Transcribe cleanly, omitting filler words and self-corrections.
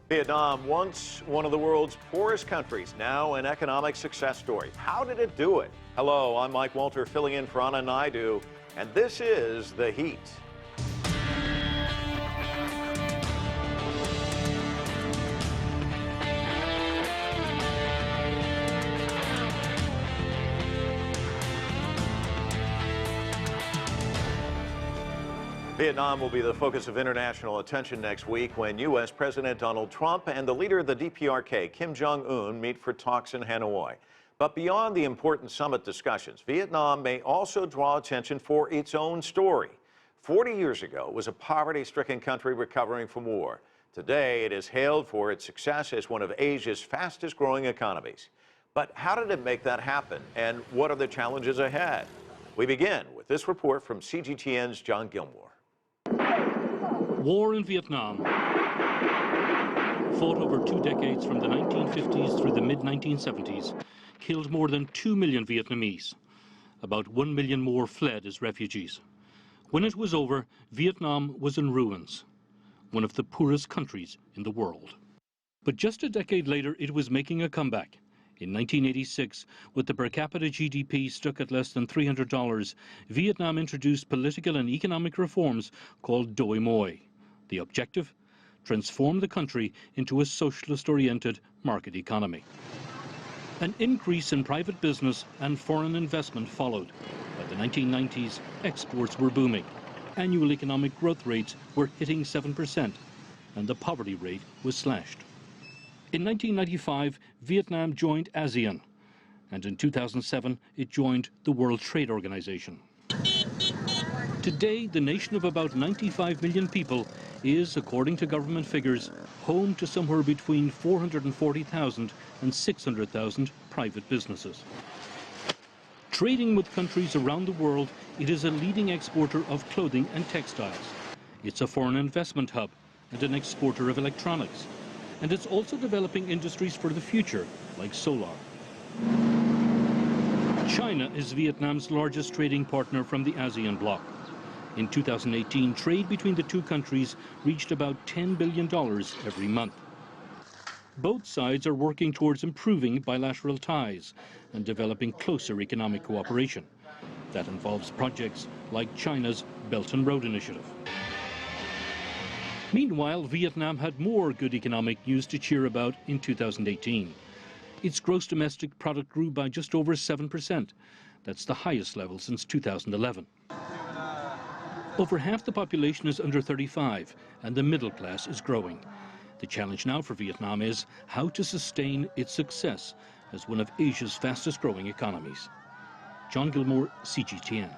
Vietnam, once one of the world's poorest countries, now an economic success story. How did it do it? Hello, I'm Mike Walter, filling in for Anna Naidu, and this is The Heat. Vietnam will be the focus of international attention next week when U.S. President Donald Trump and the leader of the DPRK, Kim Jong-un, meet for talks in Hanoi. But beyond the important summit discussions, Vietnam may also draw attention for its own story. 40 years ago, it was a poverty-stricken country recovering from war. Today, it is hailed for its success as one of Asia's fastest-growing economies. But how did it make that happen, and what are the challenges ahead? We begin with this report from CGTN's John Gilmore. War in Vietnam, fought over 2 decades from the 1950s through the mid-1970s, killed more than 2 million Vietnamese. About 1 million more fled as refugees. When it was over, Vietnam was in ruins, one of the poorest countries in the world. But just a decade later, it was making a comeback. In 1986, with the per capita GDP stuck at less than $300, Vietnam introduced political and economic reforms called Doi Moi. The objective? Transform the country into a socialist-oriented market economy. An increase in private business and foreign investment followed. By the 1990s, exports were booming. Annual economic growth rates were hitting 7%, and the poverty rate was slashed. In 1995, Vietnam joined ASEAN, and in 2007, it joined the World Trade Organization. Today, the nation of about 95 million people is, according to government figures, home to somewhere between 440,000 and 600,000 private businesses. Trading with countries around the world, it is a leading exporter of clothing and textiles. It's a foreign investment hub and an exporter of electronics. And it's also developing industries for the future, like solar. China is Vietnam's largest trading partner from the ASEAN bloc. In 2018, trade between the two countries reached about $10 billion every month. Both sides are working towards improving bilateral ties and developing closer economic cooperation. That involves projects like China's Belt and Road Initiative. Meanwhile, Vietnam had more good economic news to cheer about in 2018. Its gross domestic product grew by just over 7%. That's the highest level since 2011. Over half the population is under 35, and the middle class is growing. The challenge now for Vietnam is how to sustain its success as one of Asia's fastest-growing economies. John Gilmore, CGTN.